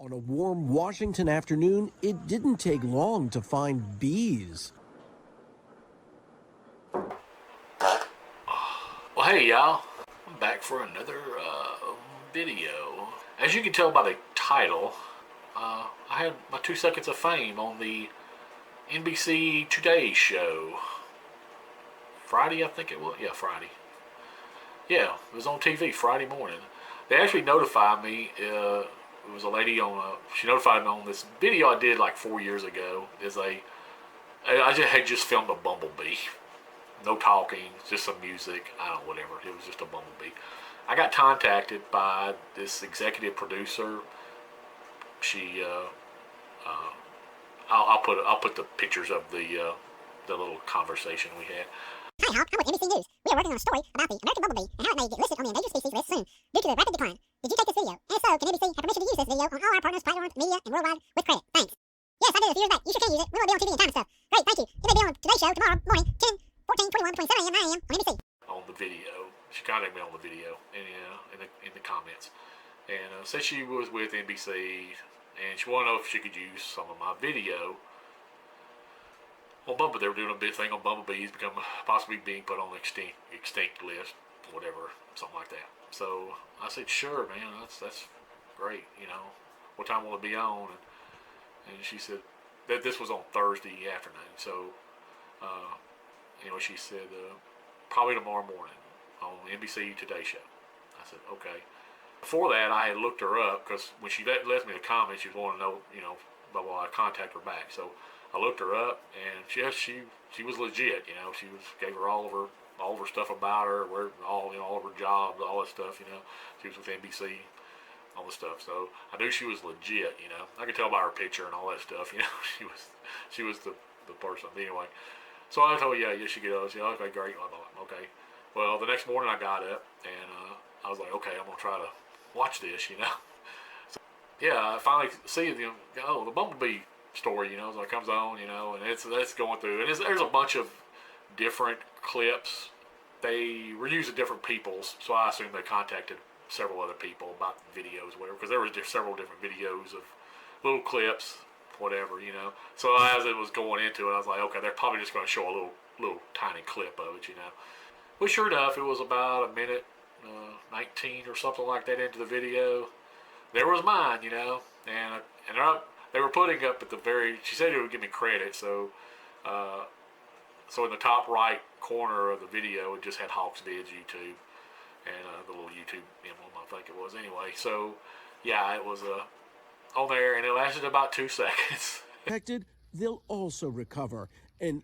On a warm Washington afternoon, it didn't take long to find bees. Well, hey y'all, I'm back for another video. As you can tell by the title, I had my 2 seconds of fame on the NBC Today show. Friday, I think it was. Yeah, Friday. Yeah, it was on TV Friday morning. They actually notified me. It was a lady she notified me on this video I did like 4 years ago. I had just filmed a bumblebee. No talking, just some music. I don't know, whatever. It was just a bumblebee. I got contacted by this executive producer. She, I'll put the pictures of the little conversation we had. Hi, Hal. I'm with NBC News. We are working on a story about the American bumblebee and how it may get listed on the endangered species list soon due to the rapid decline. Did you take this video? And if so, can NBC have permission to use this video on all our partners, platforms, media, and worldwide with credit? Thanks. Yes, I did a few years back. You sure can use it. We will be on TV and time and stuff. Great, thank you. It may be on Today's show tomorrow morning, 10, 14, 21, between 7 a.m. and 9 a.m. on NBC. On the video. She contacted me on the video and in the comments. And said she was with NBC and she wanted to know if she could use some of my video. Well, they were doing a big thing on bumblebees possibly being put on the extinct list, whatever, something like that. So I said, sure, man, that's great. You know, what time will it be on? And she said that this was on Thursday afternoon. So, she said probably tomorrow morning on NBC Today show. I said, okay. Before that, I had looked her up because when she left me the comments, she was wanting to know, blah blah. I contact her back. So I looked her up, and she was legit. She gave her all of her stuff about her, all of her jobs, all that stuff. She was with NBC, all this stuff. So I knew she was legit. I could tell by her picture and all that stuff. She was the person. But anyway, so I told her, yeah, she could. Okay, great. Okay. Well, the next morning I got up and I was like, okay, I'm gonna try to watch this. So, yeah, I finally see the bumblebee story, so it comes on, and it's going through, and there's a bunch of different clips. They were using different people's, so I assume they contacted several other people about videos, whatever, because there was several different videos of little clips, whatever, So as it was going into it, I was like, okay, they're probably just going to show a little tiny clip of it, Well, sure enough, it was about a minute 19 or something like that into the video. There was mine, and they were putting up at the she said it would give me credit, so in the top right corner of the video, it just had Hawks Vids YouTube, and the little YouTube emblem, I think it was. Anyway, so, yeah, it was on there, and it lasted about 2 seconds. Affected, they'll also recover, and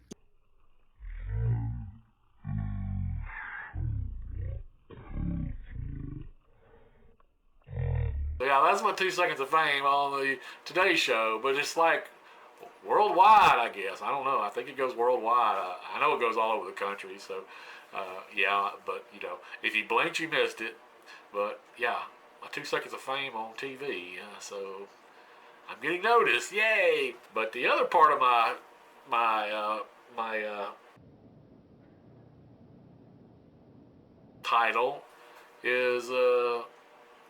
yeah, that's my 2 seconds of fame on the Today show, but it's like worldwide, I guess. I don't know. I think it goes worldwide. I know it goes all over the country, so yeah, but if you blinked, you missed it. But yeah, my 2 seconds of fame on TV, so I'm getting noticed, yay! But the other part of my title is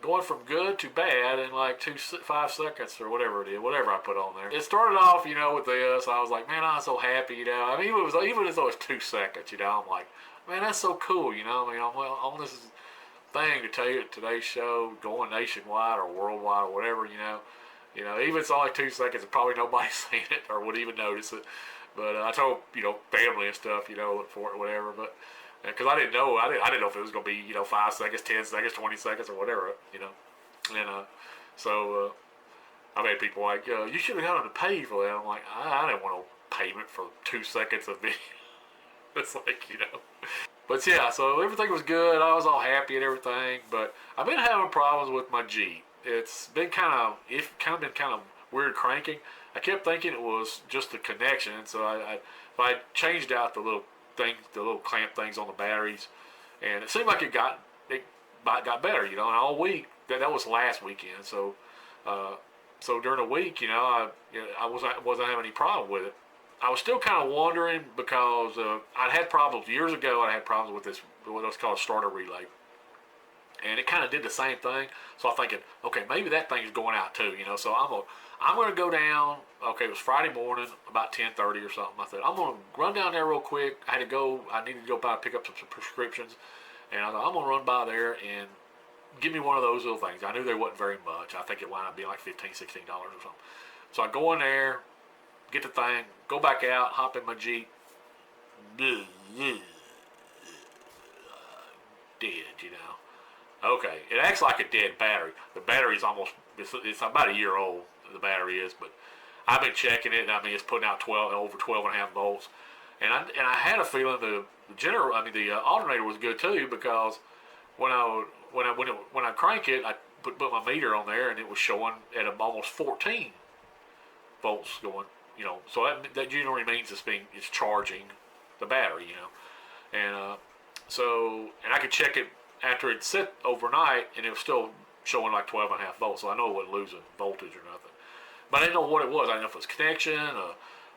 going from good to bad in like 5 seconds or whatever it is, whatever I put on there. It started off, with this. I was like, man, I'm so happy, I mean, even as though it's 2 seconds, I'm like, man, that's so cool, I mean, I'm on this thing to tell you Today's show going nationwide or worldwide or whatever, even if it's only 2 seconds, probably nobody's seen it or would even notice it. But I told family and stuff, look for it or whatever, but. Because I didn't know if it was going to be 5 seconds, 10 seconds, 20 seconds, or whatever, and so I've had people like, you should have gotten to pay for that. I'm like, I didn't want no payment for 2 seconds of video. It's like, but yeah, so everything was good. I was all happy and everything, but I've been having problems with my Jeep. It's been kind of weird cranking. I kept thinking it was just the connection, so I changed out the little clamp things on the batteries, and it seemed like it got better, and all week that was last weekend. So during the week, I wasn't having any problem with it. I was still kind of wondering because I'd had problems years ago. I had problems with this, what's called a starter relay, and it kind of did the same thing. So I'm thinking, okay, maybe that thing's going out too, you know. So I'm gonna go down. Okay, it was Friday morning, about 10:30 or something. I said I'm gonna run down there real quick. I needed to go by pick up some prescriptions, and I thought I'm gonna run by there and give me one of those little things. I knew there wasn't very much. I think it wound up being like $15, $16 or something. So I go in there, get the thing, go back out, hop in my Jeep. Dead, you know. Okay, it acts like a dead battery. The battery's it's about a year old, the battery is, but I've been checking it, and I mean, it's putting out over 12 and a half volts. And I had a feeling the alternator was good too, because when I crank it, I put my meter on there, and it was showing at almost 14 volts going, you know. So that generally means it's charging the battery, you know. And and I could check it after it sit overnight, and it was still showing like 12 and a half volts. So I know it wasn't losing voltage or nothing. But I didn't know what it was. I didn't know if it was connection,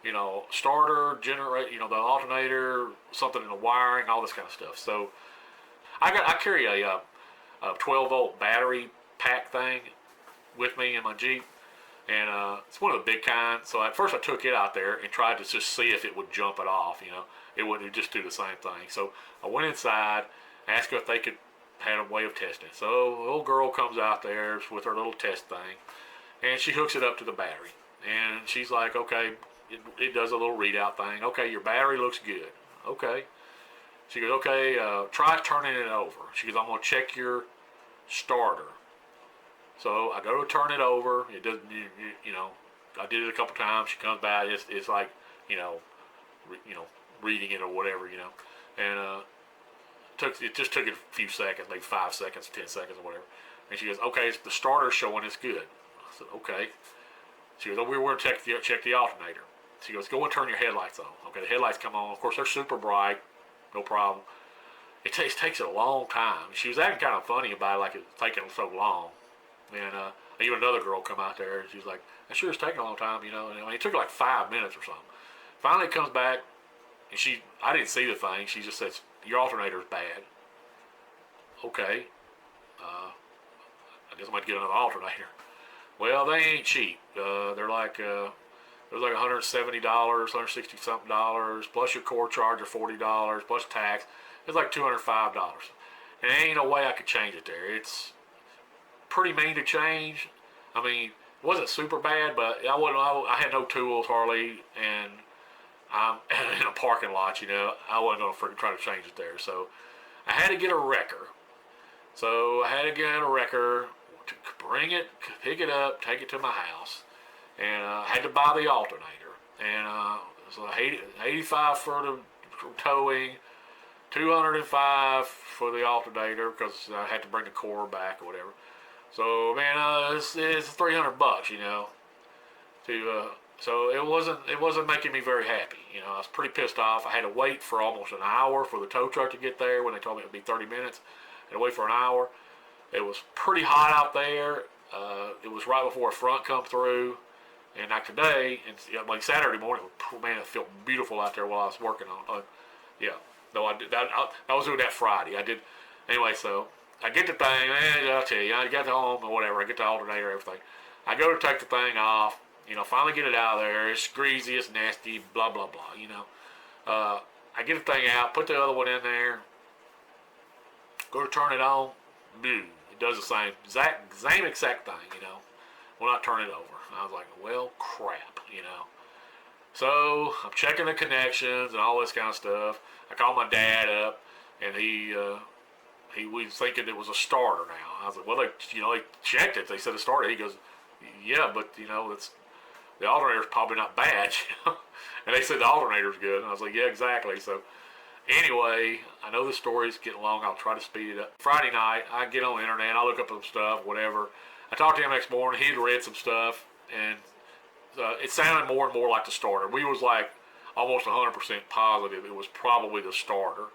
you know, starter, generate, you know, the alternator, something in the wiring, all this kind of stuff. So I carry a 12 volt battery pack thing with me in my Jeep, and it's one of the big kind. So at first I took it out there and tried to just see if it would jump it off. You know, it wouldn't just do the same thing. So I went inside, asked her if they had a way of testing it. So a little girl comes out there with her little test thing, and she hooks it up to the battery, and she's like, okay, it does a little readout thing. Okay, your battery looks good. Okay. She goes, okay, try turning it over. She goes, I'm going to check your starter. So I go to turn it over. It doesn't, you know, I did it a couple times. She comes back. It's like, you know, reading it or whatever, you know. And it just took it a few seconds, maybe 5 seconds, 10 seconds or whatever. And she goes, okay, the starter's showing it's good. I said, okay. She goes, oh, we're going to check the alternator. She goes, go and turn your headlights on. Okay, the headlights come on. Of course, they're super bright. No problem. It takes a long time. She was acting kind of funny about it, like it's taking so long. And even another girl come out there, and she's like, that sure is taking a long time, you know. And I mean, it took like 5 minutes or something. Finally, it comes back, and I didn't see the thing. She just says, your alternator's bad. Okay. I guess I might get another alternator. Well, they ain't cheap. They're like, it was like $170, $160 something dollars, plus your core charge of $40, plus tax. It's like $205. And there ain't no way I could change it there. It's pretty mean to change. I mean, it wasn't super bad, but I had no tools hardly, and I'm in a parking lot, you know. I wasn't going to freaking try to change it there. So I had to get a wrecker. So I had to get a wrecker to bring it, pick it up, take it to my house. And I had to buy the alternator, and so 85 for the towing, 205 for the alternator because I had to bring the core back or whatever. So man, it's $300, you know. So it wasn't making me very happy. You know, I was pretty pissed off. I had to wait for almost an hour for the tow truck to get there when they told me it would be 30 minutes. I had to wait for an hour. It was pretty hot out there. It was right before a front come through. And like today, and like Saturday morning, man, it felt beautiful out there while I was working on. Yeah, no, I did that. I was doing that Friday. I did anyway. So I get the thing, man. I'll tell you, I get home or whatever. I get the alternator, everything. I go to take the thing off. You know, finally get it out of there. It's greasy, it's nasty, blah blah blah. You know, I get the thing out, put the other one in there. Go to turn it on. Boom. It does the same exact thing. You know, will not turn it over. I was like, well, crap, you know. So I'm checking the connections and all this kind of stuff. I called my dad up, and he was thinking it was a starter now. I was like, well, they checked it. They said it started. He goes, yeah, but you know, the alternator's probably not bad. You know? And they said the alternator's good. And I was like, yeah, exactly. So anyway, I know the story's getting long. I'll try to speed it up. Friday night, I get on the internet. I look up some stuff, whatever. I talked to him next morning. He'd read some stuff, and it sounded more and more like the starter. We was like almost 100% positive it was probably the starter,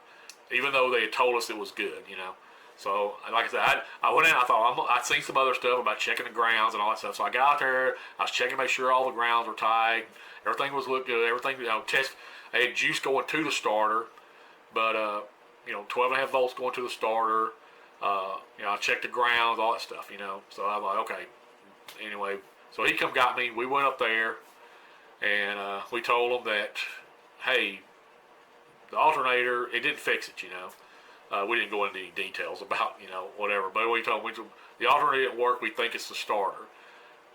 even though they had told us it was good, you know. So, like I said, I went in, I thought, I'd seen some other stuff about checking the grounds and all that stuff. So I got out there, I was checking to make sure all the grounds were tight, everything was looked good, everything, you know, I had juice going to the starter, but, you know, 12.5 volts going to the starter, I checked the grounds, all that stuff, So I was like, okay. Anyway, so he come got me. We went up there, and we told him that, hey, the alternator, it didn't fix it, we didn't go into any details about, whatever. But we told him the alternator didn't work. We think it's the starter.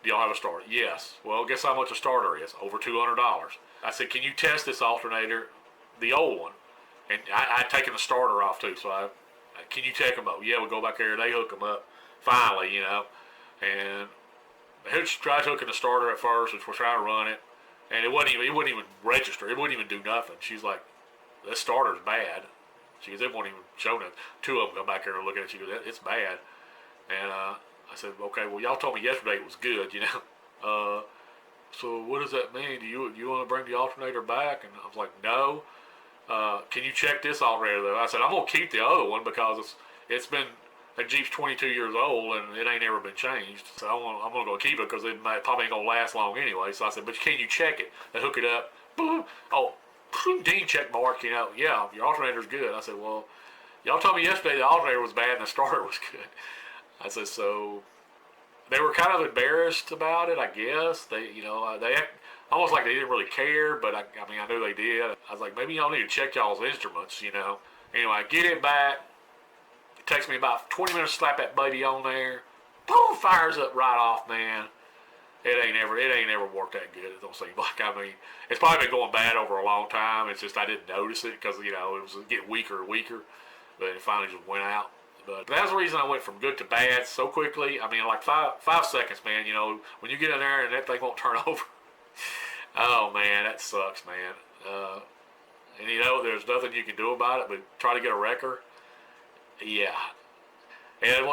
Do y'all have a starter? Yes. Well, guess how much a starter is? Over $200. I said, can you test this alternator, the old one? And I'd taken the starter off too, so can you check them up? Yeah, we go back there. They hook them up. Finally, and he tried hooking the starter at first, which was trying to run it, and it wouldn't even register. It wouldn't even do nothing. She's like, this starter's bad. She goes, it won't even show nothing. Two of them come back there and look at it. She goes, it's bad. And I said, okay, well, y'all told me yesterday it was good, So what does that mean? Do you want to bring the alternator back? And I was like, no. Can you check this alternator though? I said, I'm gonna keep the other one because it's been, that Jeep's 22 years old and it ain't ever been changed. So I'm gonna go keep it because it probably ain't gonna last long anyway. So I said, but can you check it? They hook it up. Boom. Oh, ding, check mark. Yeah, your alternator's good. I said, well, y'all told me yesterday the alternator was bad and the starter was good. I said, so they were kind of embarrassed about it, I guess. They act almost like they didn't really care, but I knew they did. I was like, maybe y'all need to check y'all's instruments, Anyway, I get it back. It takes me about 20 minutes to slap that baby on there. Boom, fires up right off, man. It ain't ever worked that good. It don't seem like. It's probably been going bad over a long time. It's just I didn't notice it because it was getting weaker and weaker, but it finally just went out. But that's the reason I went from good to bad so quickly. Like five seconds, man. When you get in there and that thing won't turn over. Oh man, that sucks, man. And there's nothing you can do about it but try to get a wrecker. Yeah. And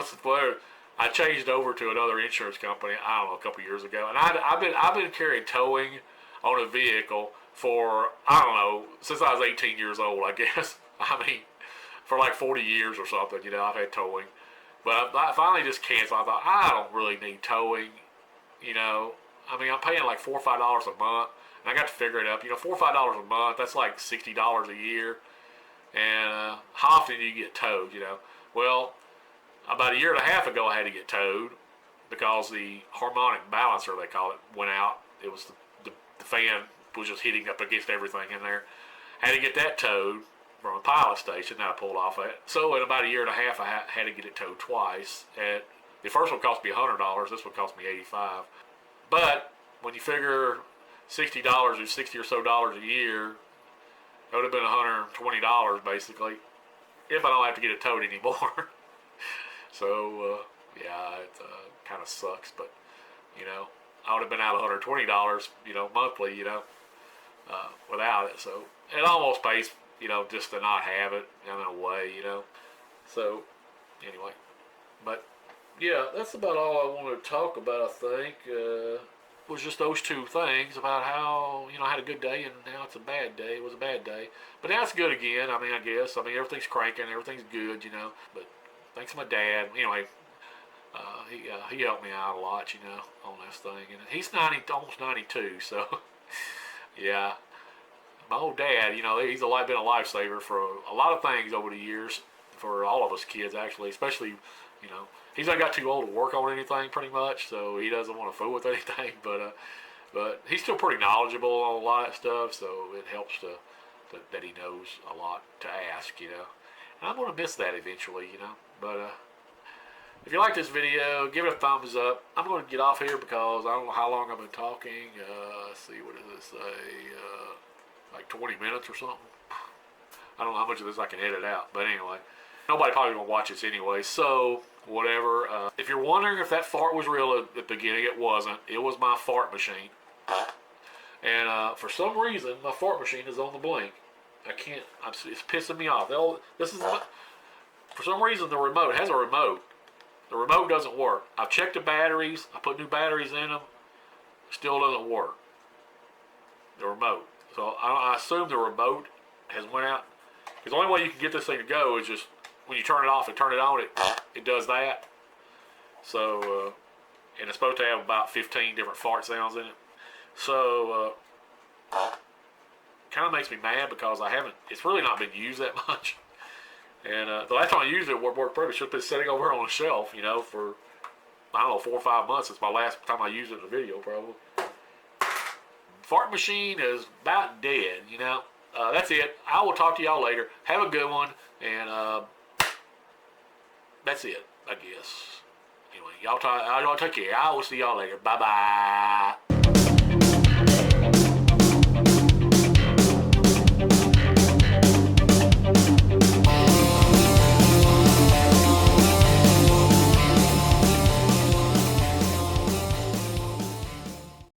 I changed over to another insurance company, I don't know, a couple years ago, and I've been carrying towing on a vehicle for, I don't know, since I was 18 years old, I guess. For like 40 years or something, I've had towing. But I finally just canceled. I thought, I don't really need towing, I'm paying like $4 or $5 a month, and I got to figure it up. $4 or $5 a month, that's like $60 a year. And how often do you get towed, Well, about a year and a half ago, I had to get towed because the harmonic balancer, they call it, went out. It was the fan was just hitting up against everything in there. Had to get that towed from a pilot station that I pulled off at. So in about a year and a half, I had to get it towed twice. And the first one cost me $100. This one cost me $85. But when you figure $60 or $60 or so dollars a year, it would have been $120 basically if I don't have to get it towed anymore. So yeah, it kind of sucks, but I would have been out $120, monthly, without it. So it almost pays, just to not have it in a way, So anyway, but yeah, that's about all I wanted to talk about. I think was just those two things about how I had a good day and now it's a bad day. It was a bad day, but now it's good again. I guess everything's cranking, everything's good, But thanks to my dad, anyway. He helped me out a lot, on this thing, and he's almost 92, so yeah. My old dad, he's been a lifesaver for a lot of things over the years, for all of us kids actually, especially, he's not got too old to work on anything pretty much, so he doesn't want to fool with anything, but he's still pretty knowledgeable on a lot of stuff, so it helps that he knows a lot to ask, and I'm going to miss that eventually, but if you like this video, give it a thumbs up. I'm going to get off here because I don't know how long I've been talking. Let's see, what does this say? Like 20 minutes or something. I don't know how much of this I can edit out, but anyway, nobody probably gonna watch this anyway, so whatever. If you're wondering if that fart was real at the beginning, it wasn't. It was my fart machine, and for some reason my fart machine is on the blink. It's pissing me off. For some reason the remote has a remote. The remote doesn't work. I've checked the batteries. I put new batteries in them. Still doesn't work. The remote. So I assume the remote has went out. Because the only way you can get this thing to go is just when you turn it off and turn it on, it does that. So, and it's supposed to have about 15 different fart sounds in it. So, kind of makes me mad because it's really not been used that much. And the last time I used it worked perfect. It's just been sitting over on a shelf, for, I don't know, 4 or 5 months. It's my last time I used it in a video, probably. Fart machine is about dead, That's it. I will talk to y'all later. Have a good one. And that's it, I guess. Anyway, y'all take care. I will see y'all later. Bye-bye.